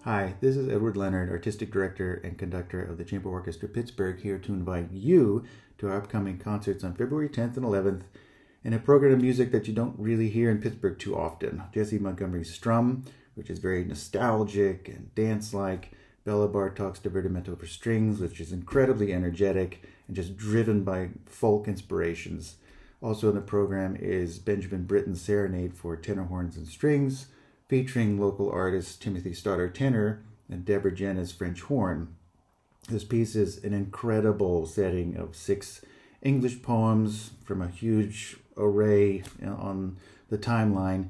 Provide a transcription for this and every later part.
Hi, this is Edward Leonard, Artistic Director and Conductor of the Chamber Orchestra of Pittsburgh, here to invite you to our upcoming concerts on February 10th and 11th in a program of music that you don't really hear in Pittsburgh too often. Jessie Montgomery's Strum, which is very nostalgic and dance-like. Bela Bartok's Divertimento for strings, which is incredibly energetic and just driven by folk inspirations. Also in the program is Benjamin Britten's Serenade for tenor horns and strings, featuring local artists Timothy Stoddard tenor and Deborah Jenness French horn. This piece is an incredible setting of 6 English poems from a huge array on the timeline.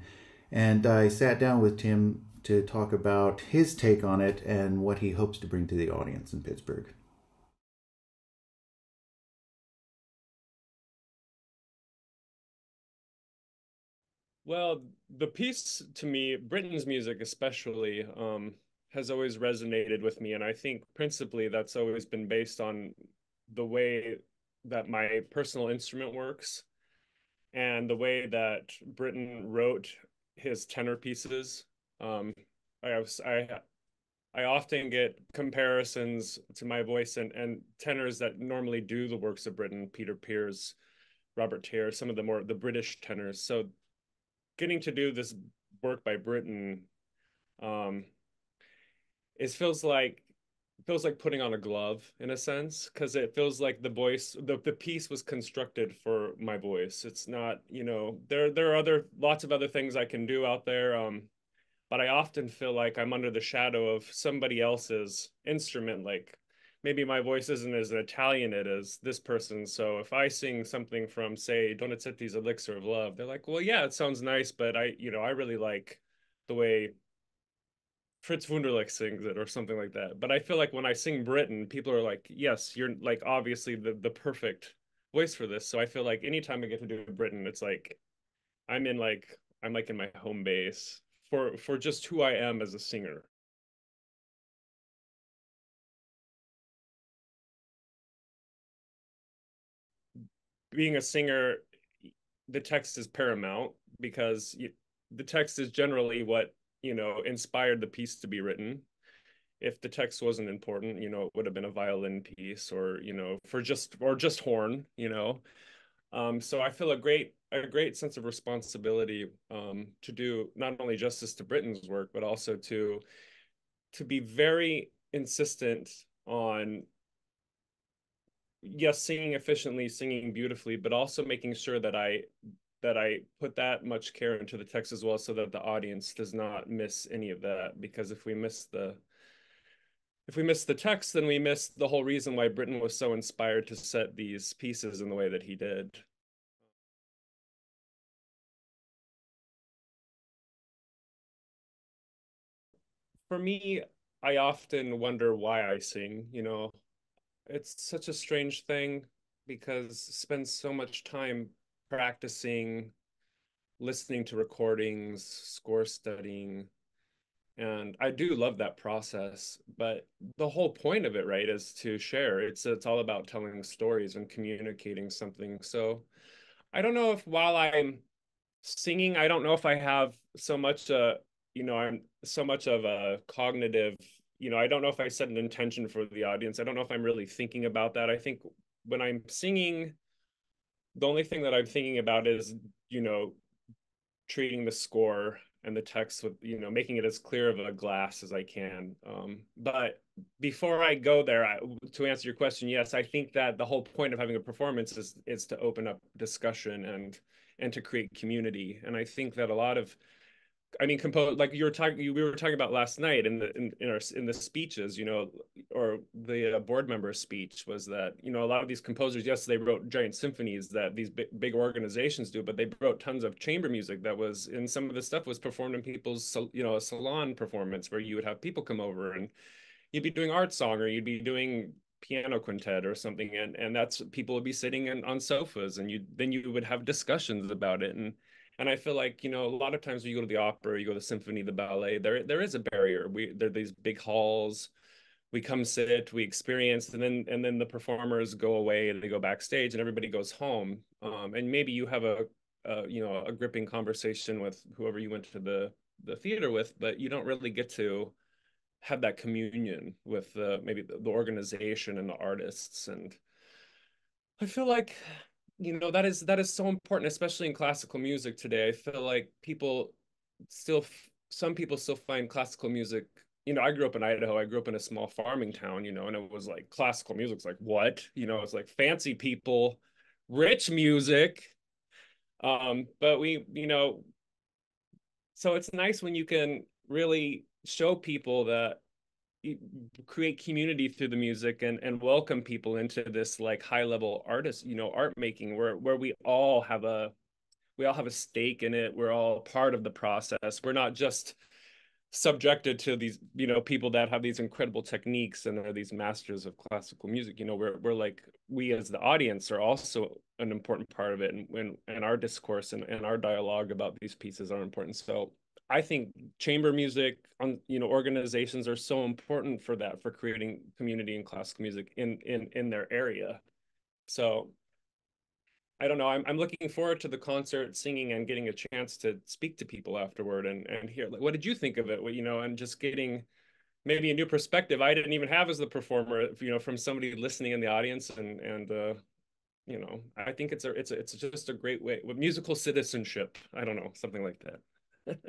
And I sat down with Tim to talk about his take on it and what he hopes to bring to the audience in Pittsburgh. Well, the piece to me, Britten's music especially, has always resonated with me. And I think principally that's always been based on the way that my personal instrument works and the way that Britten wrote his tenor pieces. Um, I, was, I often get comparisons to my voice and tenors that normally do the works of Britten, Peter Pears, Robert Taylor, some of the British tenors. So getting to do this work by Britten, um, it feels like putting on a glove in a sense, because it feels like the piece was constructed for my voice. It's not, there are lots of other things I can do out there, but I often feel like I'm under the shadow of somebody else's instrument. Like maybe my voice isn't as Italian it as this person. So if I sing something from, say, Donizetti's Elixir of Love, they're like, well, yeah, it sounds nice, but I really like the way Fritz Wunderlich sings it or something like that. But I feel like when I sing Britten, people are like, yes, you're like obviously the perfect voice for this. So I feel like anytime I get to do Britten, it's like I'm like in my home base for just who I am as a singer. Being a singer, the text is paramount because the text is generally what, inspired the piece to be written. If the text wasn't important, it would have been a violin piece or, just horn, So I feel a great sense of responsibility to do not only justice to Britten's work, but also to be very insistent on, yes, singing efficiently, singing beautifully, but also making sure that I put that much care into the text as well, so that the audience does not miss any of that. Because if we miss the text, then we miss the whole reason why Britten was so inspired to set these pieces in the way that he did. For me, I often wonder why I sing. It's such a strange thing because spend so much time practicing, listening to recordings, score studying, and I do love that process. But the whole point of it, right, is to share. It's all about telling stories and communicating something. So I don't know if while I'm singing, I don't know if I have so much I'm so much of a cognitive, I don't know if I set an intention for the audience. I don't know if I'm really thinking about that. I think when I'm singing, the only thing that I'm thinking about is, you know, treating the score and the text with, making it as clear of a glass as I can. But before I go there, to answer your question, yes, I think that the whole point of having a performance is to open up discussion and to create community. And I think that a lot of, I mean, compose like we were talking about last night in the speeches, or the board member speech was that, a lot of these composers, yes, they wrote giant symphonies that these big organizations do, but they wrote tons of chamber music that was, and some of the stuff was performed in people's, a salon performance where you would have people come over and you'd be doing art song or you'd be doing piano quintet or something, and that's people would be sitting on sofas, and you would have discussions about it. And I feel like, a lot of times when you go to the opera, you go to the symphony, the ballet, there is a barrier. There are these big halls. We come sit, we experience, and then the performers go away and they go backstage and everybody goes home. And maybe you have a gripping conversation with whoever you went to the theater with, but you don't really get to have that communion with maybe the organization and the artists. And I feel like, that is so important, especially in classical music today. I feel like still, some people still find classical music. I grew up in Idaho. I grew up in a small farming town, and it was like classical music's like what? It's like fancy people, rich music. But so it's nice when you can really show people that you create community through the music and welcome people into this like high level artist, art making where we all have a stake in it. We're all part of the process. We're not just subjected to these, people that have these incredible techniques and are these masters of classical music. We're like, we as the audience are also an important part of it. And our discourse and our dialogue about these pieces are important. So I think chamber music on, organizations are so important for that, for creating community in classical music in their area. So I don't know. I'm looking forward to the concert, singing, and getting a chance to speak to people afterward and hear, like, what did you think of it? And just getting maybe a new perspective I didn't even have as the performer, from somebody listening in the audience, and I think it's just a great way with musical citizenship. I don't know, something like that.